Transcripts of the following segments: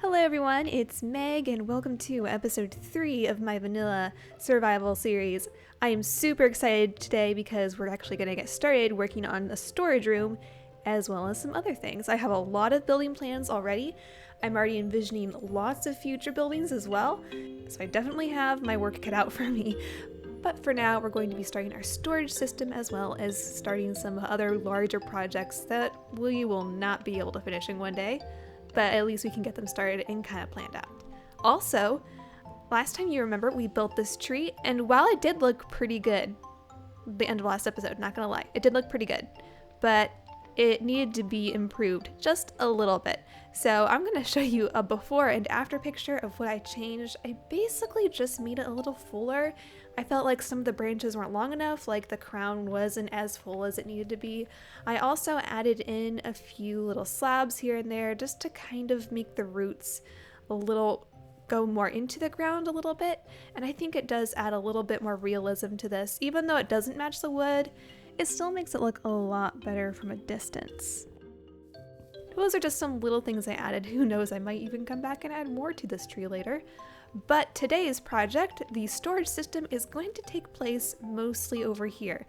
Hello everyone, it's Meg and welcome to episode 3 of my vanilla survival series. I am super excited today because we're actually going to get started working on a storage room as well as some other things. I have a lot of building plans already. I'm already envisioning lots of future buildings as well, so I definitely have my work cut out for me. But for now, we're going to be starting our storage system as well as starting some other larger projects that we will not be able to finish in one day. But at least we can get them started and kind of planned out. Also, last time you remember, we built this tree, and while it did look pretty good, the end of last episode, not gonna lie, it did look pretty good, but it needed to be improved just a little bit. So I'm gonna show you a before and after picture of what I changed. I basically just made it a little fuller. I felt like some of the branches weren't long enough, like the crown wasn't as full as it needed to be. I also added in a few little slabs here and there just to kind of make the roots go more into the ground a little bit. And I think it does add a little bit more realism to this. Even though it doesn't match the wood, it still makes it look a lot better from a distance. Those are just some little things I added. Who knows, I might even come back and add more to this tree later. But today's project, the storage system, is going to take place mostly over here.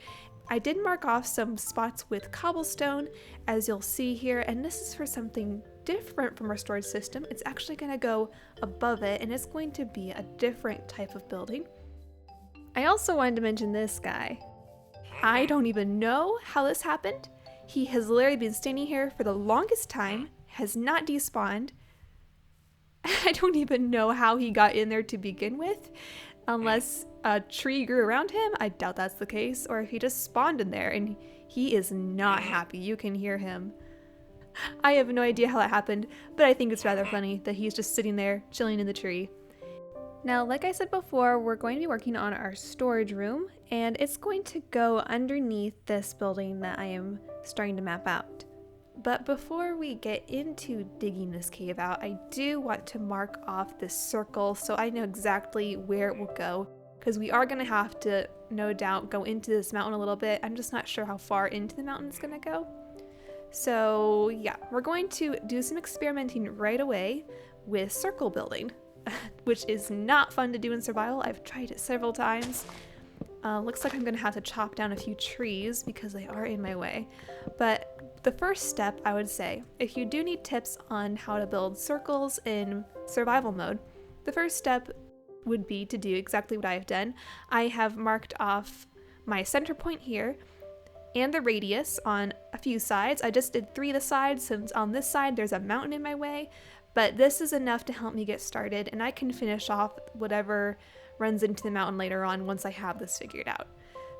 I did mark off some spots with cobblestone, as you'll see here, and this is for something different from our storage system. It's actually going to go above it, and it's going to be a different type of building. I also wanted to mention this guy. I don't even know how this happened. He has literally been standing here for the longest time, has not despawned. I don't even know how he got in there to begin with, unless a tree grew around him. I doubt that's the case, or if he just spawned in there, and he is not happy. You can hear him. I have no idea how that happened, but I think it's rather funny that he's just sitting there, chilling in the tree. Now, like I said before, we're going to be working on our storage room, and it's going to go underneath this building that I am starting to map out. But before we get into digging this cave out, I do want to mark off this circle so I know exactly where it will go, because we are going to have to, no doubt, go into this mountain a little bit. I'm just not sure how far into the mountain it's going to go. So yeah, we're going to do some experimenting right away with circle building, which is not fun to do in survival. I've tried it several times. Looks like I'm going to have to chop down a few trees because they are in my way. But the first step, I would say, if you do need tips on how to build circles in survival mode, the first step would be to do exactly what I have done. I have marked off my center point here and the radius on a few sides. I just did 3 of the sides since on this side there's a mountain in my way, but this is enough to help me get started, and I can finish off whatever runs into the mountain later on once I have this figured out.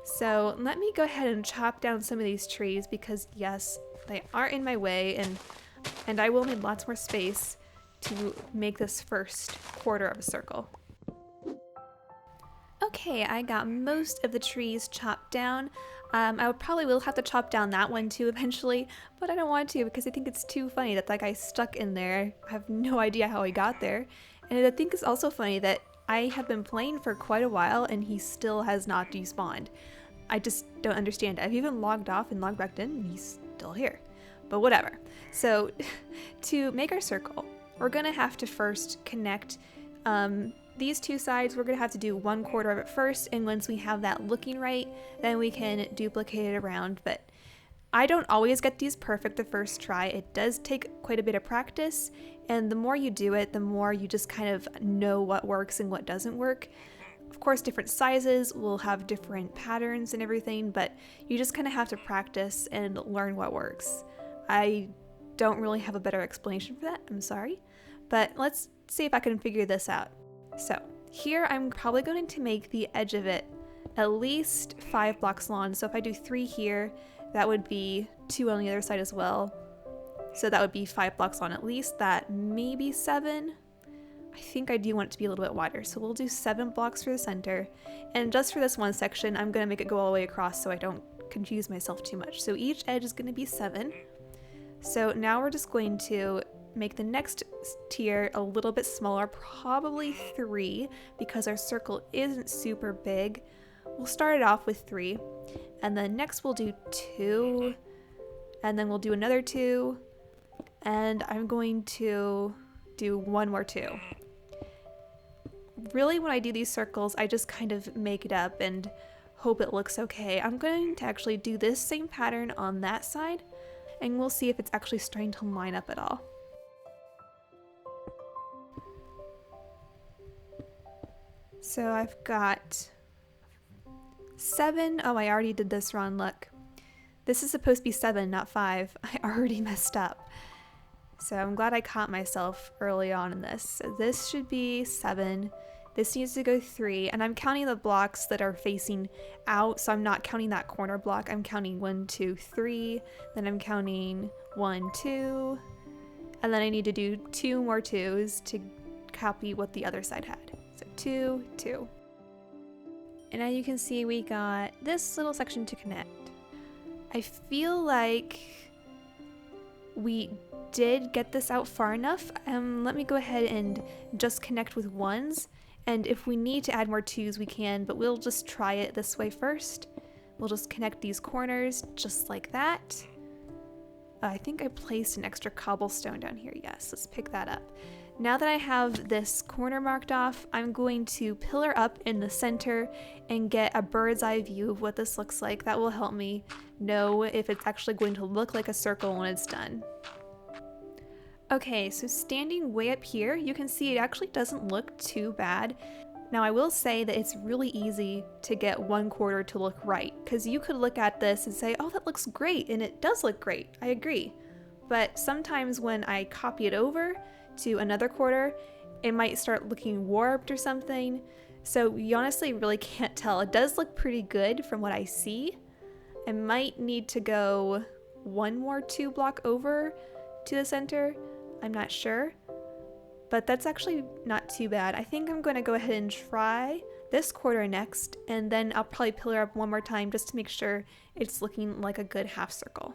So let me go ahead and chop down some of these trees because yes, they are in my way, and I will need lots more space to make this first quarter of a circle. Okay, I got most of the trees chopped down. I probably will have to chop down that one too eventually, but I don't want to because I think it's too funny that that guy's stuck in there. I have no idea how he got there. And I think it's also funny that I have been playing for quite a while and he still has not despawned. I just don't understand. I've even logged off and logged back in and he's still here. But whatever. So to make our circle, we're going to have to first connect these 2 sides. We're going to have to do 1/4 of it first, and once we have that looking right, then we can duplicate it around. But I don't always get these perfect the first try. It does take quite a bit of practice, and the more you do it, the more you just kind of know what works and what doesn't work. Of course, different sizes will have different patterns and everything, but you just kind of have to practice and learn what works. I don't really have a better explanation for that, I'm sorry, but let's see if I can figure this out. So here I'm probably going to make the edge of it at least 5 blocks long. So if I do 3 here, that would be 2 on the other side as well. So that would be 5 blocks long at least. That maybe 7. I think I do want it to be a little bit wider. So we'll do 7 blocks for the center. And just for this one section, I'm going to make it go all the way across so I don't confuse myself too much. So each edge is going to be 7. So now we're just going to make the next tier a little bit smaller, probably 3, because our circle isn't super big. We'll start it off with 3, and then next we'll do 2, and then we'll do another 2, and I'm going to do 1 more 2. Really, when I do these circles, I just kind of make it up and hope it looks okay. I'm going to actually do this same pattern on that side, and we'll see if it's actually starting to line up at all. So I've got 7. Oh, I already did this wrong. Look. This is supposed to be 7, not 5. I already messed up. So I'm glad I caught myself early on in this. So this should be 7. This needs to go 3. And I'm counting the blocks that are facing out. So I'm not counting that corner block. I'm counting 1, 2, 3. Then I'm counting 1, 2. And then I need to do 2 more 2s to copy what the other side had. So 2, 2. And now you can see we got this little section to connect. I feel like we did get this out far enough. Let me go ahead and just connect with 1s. And if we need to add more 2s, we can, but we'll just try it this way first. We'll just connect these corners just like that. I think I placed an extra cobblestone down here. Yes, let's pick that up. Now that I have this corner marked off, I'm going to pillar up in the center and get a bird's eye view of what this looks like. That will help me know if it's actually going to look like a circle when it's done. Okay, so standing way up here, you can see it actually doesn't look too bad. Now I will say that it's really easy to get 1/4 to look right, because you could look at this and say, oh, that looks great, and it does look great, I agree. But sometimes when I copy it over to another quarter, it might start looking warped or something. So you honestly really can't tell. It does look pretty good from what I see. I might need to go 1 more 2 block over to the center. I'm not sure, but that's actually not too bad. I think I'm going to go ahead and try this quarter next, and then I'll probably pillar up 1 more time just to make sure it's looking like a good half circle.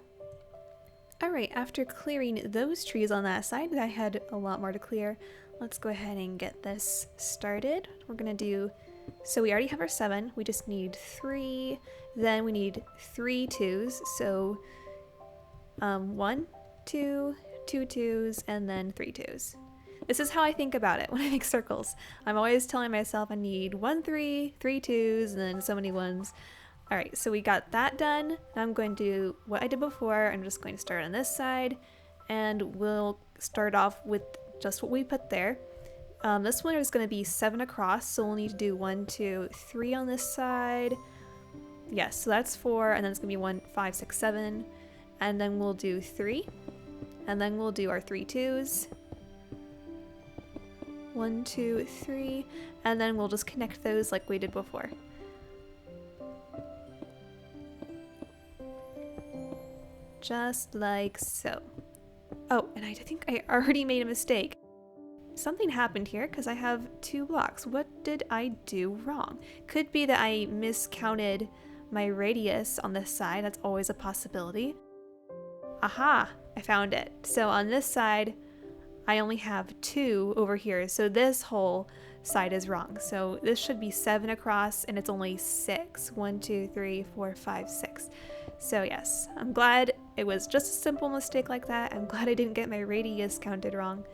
Alright, after clearing those trees on that side, I had a lot more to clear. Let's go ahead and get this started. We're going to do, so we already have our 7, we just need 3, then we need 3 2s, so 1, 2, 2 2s, and then 3 2s. This is how I think about it when I make circles. I'm always telling myself I need 1 3, 3 2s, and then so many 1s. Alright, so we got that done. Now I'm going to do what I did before. I'm just going to start on this side, and we'll start off with just what we put there. This one is going to be 7 across, so we'll need to do 1 2 3 on this side. Yes, so that's 4, and then it's going to be 1 5 6 7, and then we'll do 3. And then we'll do our 3 2s. 1 2 3, and then we'll just connect those like we did before. Just like so. Oh, and I think I already made a mistake. Something happened here because I have 2 blocks. What did I do wrong? Could be that I miscounted my radius on this side. That's always a possibility. Aha! I found it. So on this side, I only have 2 over here, so this whole side is wrong. So this should be 7 across, and it's only 6. 1 2 3 4 5 6. So yes, I'm glad it was just a simple mistake like that. I'm glad I didn't get my radius counted wrong.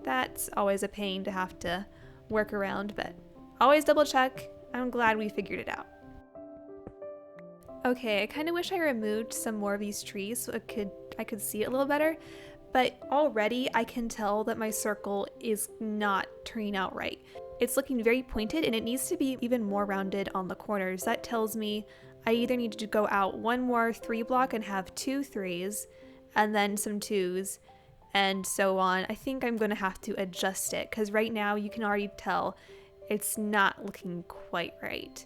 That's always a pain to have to work around, but always double check. I'm glad we figured it out. Okay, I kind of wish I removed some more of these trees so I could see it a little better, but already I can tell that my circle is not turning out right. It's looking very pointed, and it needs to be even more rounded on the corners. That tells me I either need to go out 1 more 3 block and have 2 3s, and then some 2s, and so on. I think I'm going to have to adjust it, because right now you can already tell it's not looking quite right.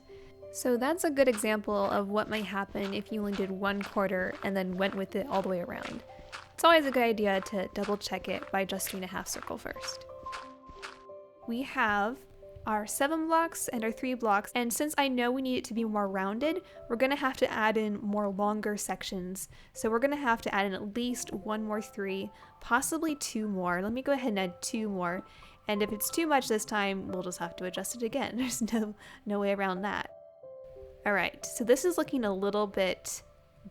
So that's a good example of what might happen if you only did 1 quarter and then went with it all the way around. It's always a good idea to double check it by adjusting a half circle first. We have our 7 blocks and our 3 blocks, and since I know we need it to be more rounded, we're going to have to add in more longer sections. So we're going to have to add in at least 1 more 3, possibly 2 more. Let me go ahead and add 2 more, and if it's too much this time, we'll just have to adjust it again. There's no way around that. Alright, so this is looking a little bit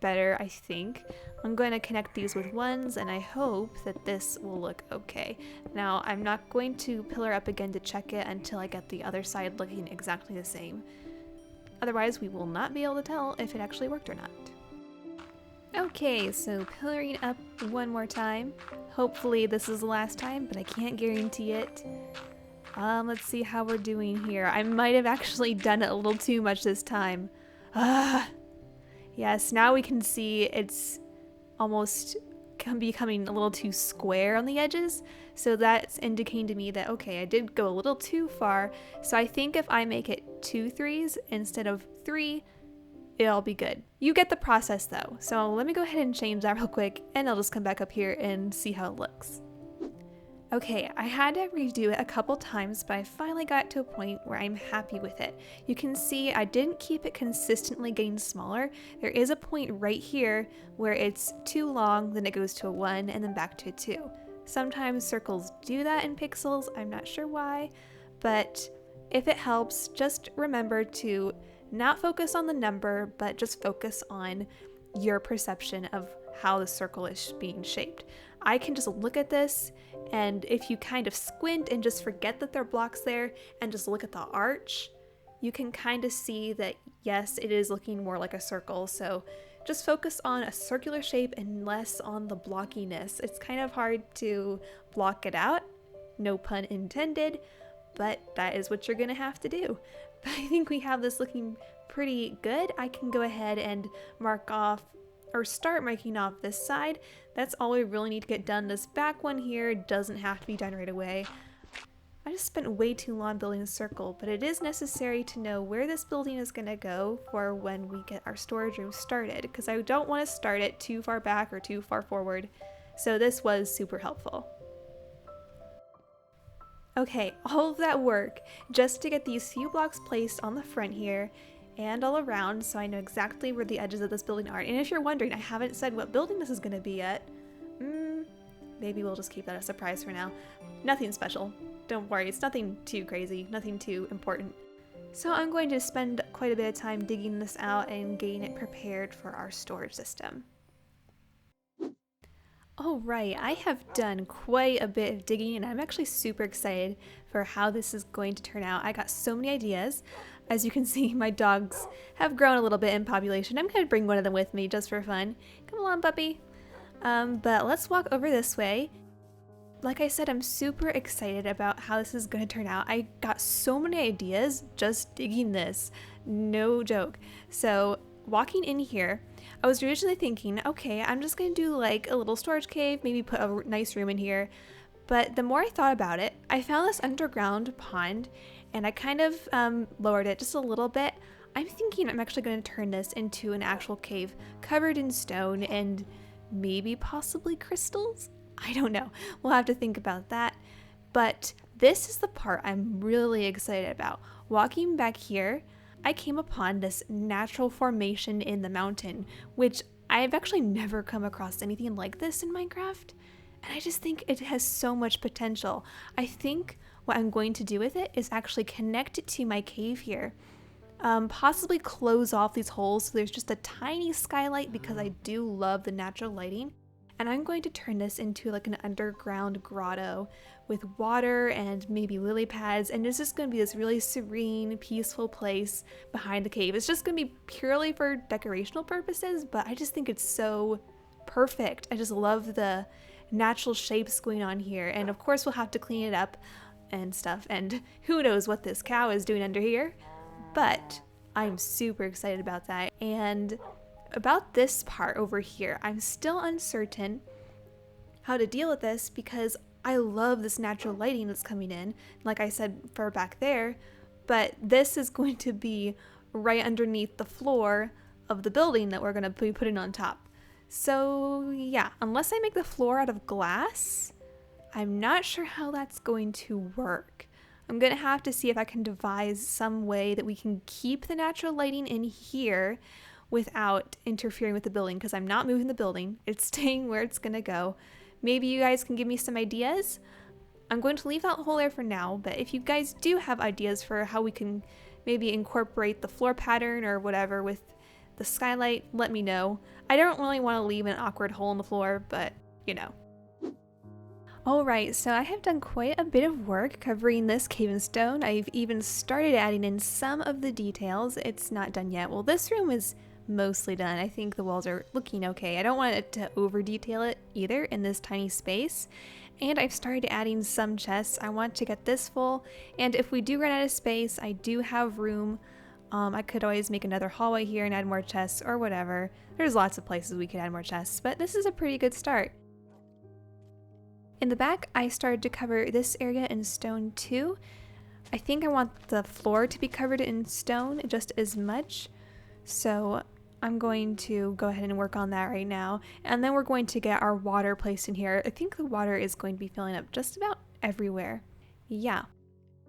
better, I think. I'm going to connect these with ones, and I hope that this will look okay. Now, I'm not going to pillar up again to check it until I get the other side looking exactly the same. Otherwise, we will not be able to tell if it actually worked or not. Okay, so pillaring up one more time. Hopefully this is the last time, but I can't guarantee it. Let's see how we're doing here. I might have actually done it a little too much this time. Yes, now we can see it's almost becoming a little too square on the edges. So that's indicating to me that, okay, I did go a little too far. So I think if I make it 2 3s instead of 3, it'll be good. You get the process though. So let me go ahead and change that real quick, and I'll just come back up here and see how it looks. Okay, I had to redo it a couple times, but I finally got to a point where I'm happy with it. You can see I didn't keep it consistently getting smaller. There is a point right here where it's too long, then it goes to a 1, and then back to a 2. Sometimes circles do that in pixels, I'm not sure why, but if it helps, just remember to not focus on the number, but just focus on your perception of how the circle is being shaped. I can just look at this, and if you kind of squint and just forget that there are blocks there and just look at the arch, you can kind of see that yes, it is looking more like a circle. So just focus on a circular shape and less on the blockiness. It's kind of hard to block it out, no pun intended, but that is what you're gonna have to do. But I think we have this looking pretty good. I can go ahead and mark off or start marking off this side. That's all we really need to get done. This back one here doesn't have to be done right away. I just spent way too long building a circle, but it is necessary to know where this building is going to go for when we get our storage room started, because I don't want to start it too far back or too far forward. So this was super helpful. Okay, all of that work just to get these few blocks placed on the front here and all around, so I know exactly where the edges of this building are. And if you're wondering, I haven't said what building this is going to be yet. Maybe we'll just keep that a surprise for now. Nothing special. Don't worry, it's nothing too crazy, nothing too important. So I'm going to spend quite a bit of time digging this out and getting it prepared for our storage system. Alright, I have done quite a bit of digging, and I'm actually super excited for how this is going to turn out. I got so many ideas. As you can see, my dogs have grown a little bit in population. I'm going to bring one of them with me just for fun. Come along, puppy. But let's walk over this way. Like I said, I'm super excited about how this is going to turn out. I got so many ideas just digging this. No joke. So walking in here, I was originally thinking, okay, I'm just going to do like a little storage cave, maybe put a nice room in here. But the more I thought about it, I found this underground pond, and I kind of lowered it just a little bit. I'm thinking I'm actually going to turn this into an actual cave covered in stone and maybe possibly crystals? I don't know. We'll have to think about that. But this is the part I'm really excited about. Walking back here, I came upon this natural formation in the mountain, which I've actually never come across anything like this in Minecraft. And I just think it has so much potential. I think what I'm going to do with it is actually connect it to my cave here. Possibly close off these holes so there's just a tiny skylight, because I do love the natural lighting. And I'm going to turn this into like an underground grotto with water and maybe lily pads, and it's just going to be this really serene, peaceful place behind the cave. It's just going to be purely for decorational purposes, but I just think it's so perfect. I just love the natural shapes going on here, and of course we'll have to clean it up and stuff, and who knows what this cow is doing under here, but I'm super excited about that. And about this part over here, I'm still uncertain how to deal with this because I love this natural lighting that's coming in, like I said, for back there, but this is going to be right underneath the floor of the building that we're going to be putting on top. So yeah, unless I make the floor out of glass, I'm not sure how that's going to work. I'm going to have to see if I can devise some way that we can keep the natural lighting in here without interfering with the building, because I'm not moving the building. It's staying where it's going to go. Maybe you guys can give me some ideas. I'm going to leave that hole there for now, but if you guys do have ideas for how we can maybe incorporate the floor pattern or whatever with the skylight, let me know. I don't really want to leave an awkward hole in the floor, but you know. Alright, so I have done quite a bit of work covering this cave in stone. I've even started adding in some of the details. It's not done yet. Well, this room is mostly done. I think the walls are looking okay. I don't want it to over detail it either in this tiny space. And I've started adding some chests. I want to get this full, and if we do run out of space, I do have room. I could always make another hallway here and add more chests or whatever. There's lots of places we could add more chests, but this is a pretty good start. In the back, I started to cover this area in stone too. I think I want the floor to be covered in stone just as much, so I'm going to go ahead and work on that right now. And then we're going to get our water placed in here. I think the water is going to be filling up just about everywhere. Yeah.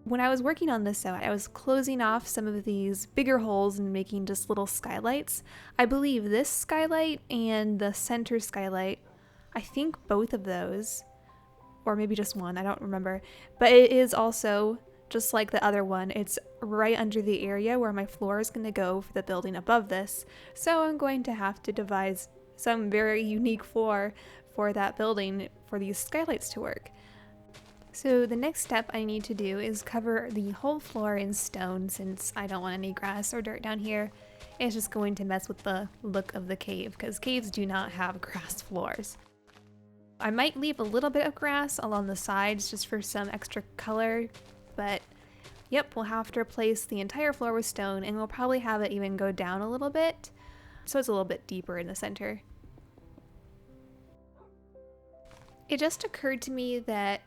When I was working on this out, I was closing off some of these bigger holes and making just little skylights. I believe this skylight and the center skylight, I think both of those, or maybe just one, I don't remember, but it is also just like the other one. It's right under the area where my floor is going to go for the building above this, so I'm going to have to devise some very unique floor for that building for these skylights to work. So the next step I need to do is cover the whole floor in stone, since I don't want any grass or dirt down here. It's just going to mess with the look of the cave, because caves do not have grass floors. I might leave a little bit of grass along the sides just for some extra color, but yep, we'll have to replace the entire floor with stone, and we'll probably have it even go down a little bit, so it's a little bit deeper in the center. It just occurred to me that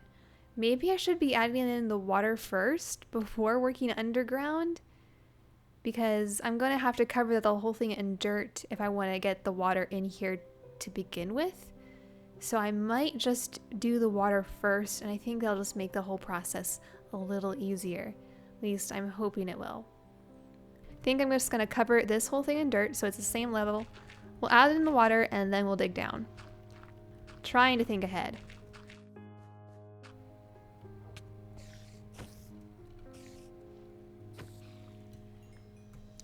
maybe I should be adding in the water first before working underground, because I'm going to have to cover the whole thing in dirt if I want to get the water in here to begin with. So I might just do the water first, and I think that'll just make the whole process a little easier. At least I'm hoping it will. I think I'm just going to cover this whole thing in dirt so it's the same level. We'll add in the water and then we'll dig down. Trying to think ahead.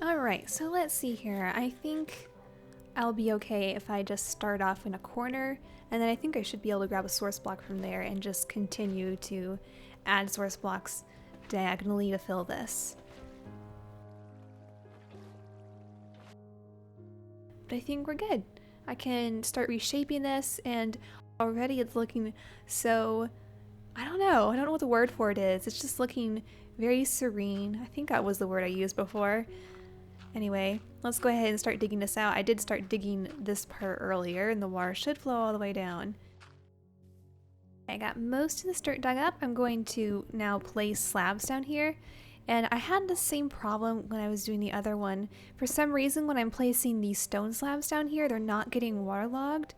Alright, so let's see here. I think I'll be okay if I just start off in a corner, and then I think I should be able to grab a source block from there and just continue to add source blocks diagonally to fill this. But I think we're good. I can start reshaping this, and already it's looking so, I don't know what the word for it is. It's just looking very serene. I think that was the word I used before. Anyway, let's go ahead and start digging this out. I did start digging this part earlier, and the water should flow all the way down. I got most of this dirt dug up. I'm going to now place slabs down here, and I had the same problem when I was doing the other one. For some reason, when I'm placing these stone slabs down here, they're not getting waterlogged.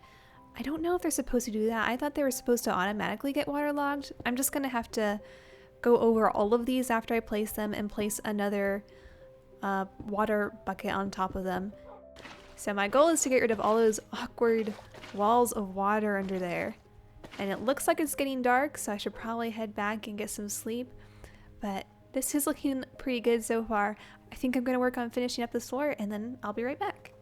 I don't know if they're supposed to do that. I thought they were supposed to automatically get waterlogged. I'm just gonna have to go over all of these after I place them and place another water bucket on top of them. So my goal is to get rid of all those awkward walls of water under there. And it looks like it's getting dark, so I should probably head back and get some sleep. But this is looking pretty good so far. I think I'm going to work on finishing up this floor, and then I'll be right back.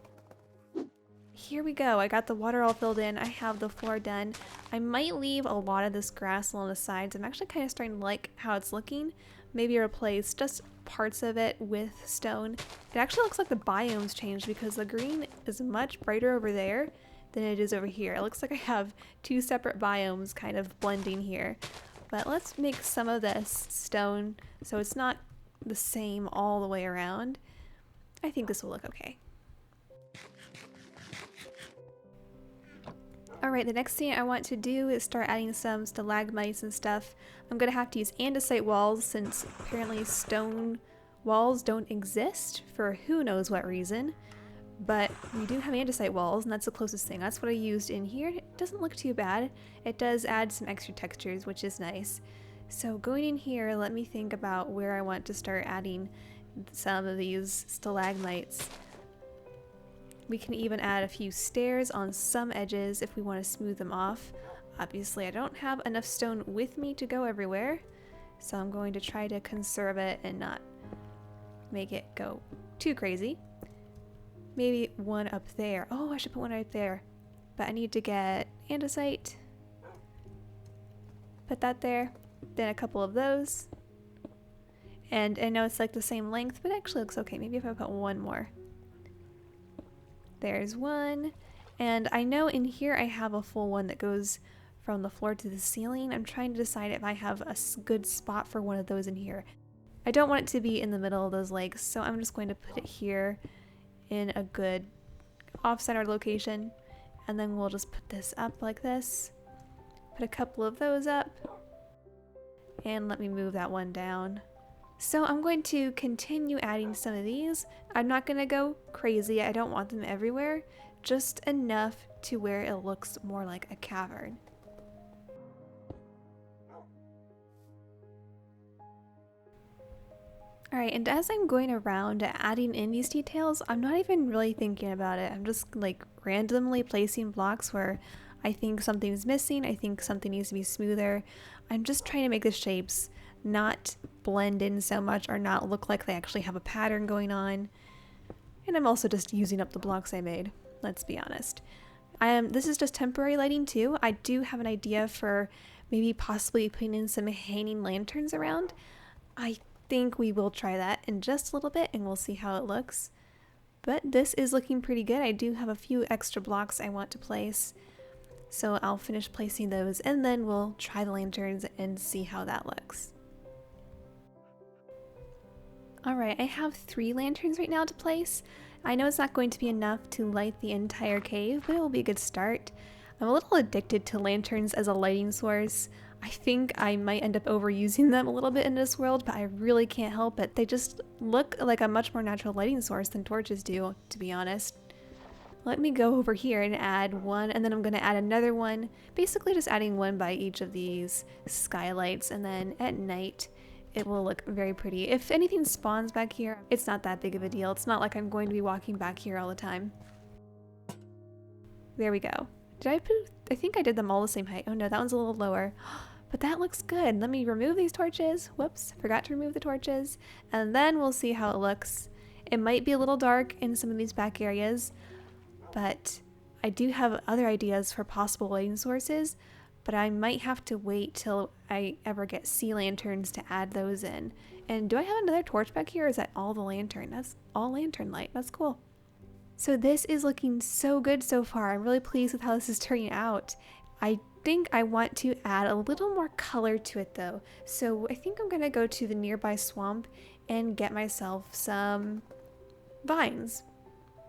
Here we go. I got the water all filled in. I have the floor done. I might leave a lot of this grass along the sides. I'm actually kind of starting to like how it's looking. Maybe replace just parts of it with stone. It actually looks like the biomes changed, because the green is much brighter over there than it is over here. It looks like I have two separate biomes kind of blending here. But let's make some of this stone so it's not the same all the way around. I think this will look okay. Alright, the next thing I want to do is start adding some stalagmites and stuff. I'm going to have to use andesite walls, since apparently stone walls don't exist for who knows what reason. But we do have andesite walls, and that's the closest thing. That's what I used in here. It doesn't look too bad. It does add some extra textures, which is nice. So going in here, let me think about where I want to start adding some of these stalagmites. We can even add a few stairs on some edges if we want to smooth them off. Obviously, I don't have enough stone with me to go everywhere, so I'm going to try to conserve it and not make it go too crazy. maybe one up there. Oh, I should put one right there. But I need to get andesite. Put that there. Then a couple of those. And I know it's like the same length, but it actually looks okay. Maybe if I put one more. There's one. And I know in here I have a full one that goes from the floor to the ceiling. I'm trying to decide if I have a good spot for one of those in here. I don't want it to be in the middle of those legs, so I'm just going to put it here in a good off-center location. And then we'll just put this up like this. Put a couple of those up. And let me move that one down. So I'm going to continue adding some of these. I'm not going to go crazy. I don't want them everywhere. Just enough to where it looks more like a cavern. Alright, and as I'm going around adding in these details, I'm not even really thinking about it. I'm just like randomly placing blocks where I think something's missing, I think something needs to be smoother. I'm just trying to make the shapes not blend in so much or not look like they actually have a pattern going on. And I'm also just using up the blocks I made, let's be honest. This is just temporary lighting too. I do have an idea for maybe possibly putting in some hanging lanterns around. I think we will try that in just a little bit and we'll see how it looks. But this is looking pretty good. I do have a few extra blocks I want to place. So I'll finish placing those and then we'll try the lanterns and see how that looks. Alright, I have 3 lanterns right now to place. I know it's not going to be enough to light the entire cave, but it will be a good start. I'm a little addicted to lanterns as a lighting source. I think I might end up overusing them a little bit in this world, but I really can't help it. They just look like a much more natural lighting source than torches do, to be honest. Let me go over here and add one, and then I'm going to add another one. Basically just adding one by each of these skylights, and then at night it will look very pretty. If anything spawns back here, it's not that big of a deal. It's not like I'm going to be walking back here all the time. There we go. I think I did them all the same height. Oh no, that one's a little lower. But that looks good. Let me remove these torches. Whoops, forgot to remove the torches. And then we'll see how it looks. It might be a little dark in some of these back areas, but I do have other ideas for possible lighting sources, but I might have to wait till I ever get sea lanterns to add those in. And do I have another torch back here, or is that all the lantern? That's all lantern light. That's cool. So this is looking so good so far. I'm really pleased with how this is turning out. I think I want to add a little more color to it though. So I think I'm gonna go to the nearby swamp and get myself some vines.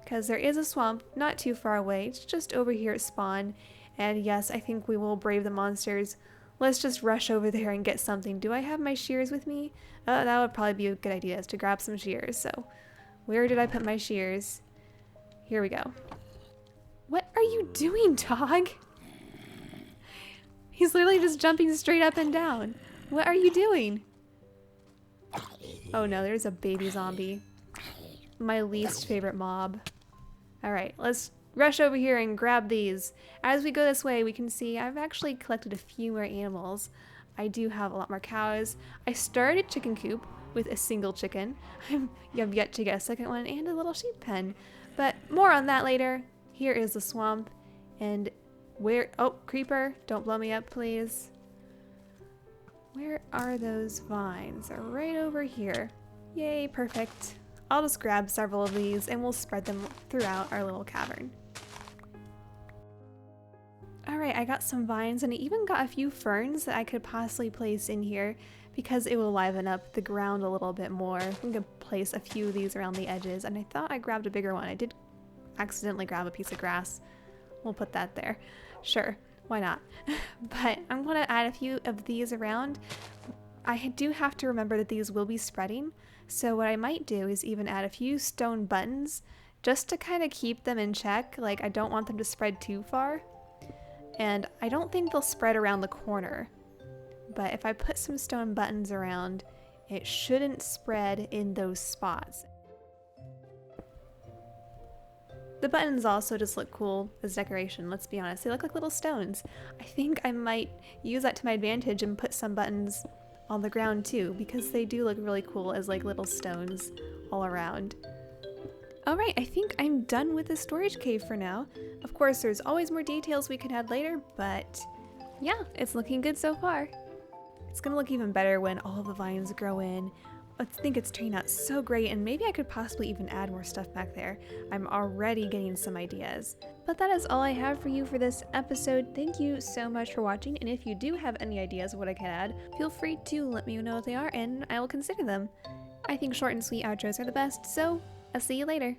Because there is a swamp not too far away. It's just over here at spawn. And yes, I think we will brave the monsters. Let's just rush over there and get something. Do I have my shears with me? That would probably be a good idea, is to grab some shears. So where did I put my shears? Here we go. What are you doing, dog? He's literally just jumping straight up and down. What are you doing? Oh no, there's a baby zombie. My least favorite mob. Alright, let's rush over here and grab these. As we go this way, we can see I've actually collected a few more animals. I do have a lot more cows. I started a chicken coop with a single chicken. I've yet to get a second one and a little sheep pen. But more on that later. Here is the swamp. And where... Oh, creeper. Don't blow me up, please. Where are those vines? They're right over here. Yay, perfect. I'll just grab several of these and we'll spread them throughout our little cavern. Alright, I got some vines and I even got a few ferns that I could possibly place in here because it will liven up the ground a little bit more. I'm going to place a few of these around the edges, and I thought I grabbed a bigger one. I did accidentally grab a piece of grass. We'll put that there. Sure, why not? But I'm going to add a few of these around. I do have to remember that these will be spreading, so what I might do is even add a few stone buttons just to kind of keep them in check. Like, I don't want them to spread too far. And I don't think they'll spread around the corner. But if I put some stone buttons around, it shouldn't spread in those spots. The buttons also just look cool as decoration, let's be honest. They look like little stones. I think I might use that to my advantage and put some buttons on the ground too, because they do look really cool as like little stones all around. Alright, I think I'm done with the storage cave for now. Of course, there's always more details we can add later, but yeah, it's looking good so far. It's gonna look even better when all the vines grow in. I think it's turning out so great, and maybe I could possibly even add more stuff back there. I'm already getting some ideas. But that is all I have for you for this episode. Thank you so much for watching, and if you do have any ideas of what I can add, feel free to let me know what they are and I will consider them. I think short and sweet outros are the best, so I'll see you later.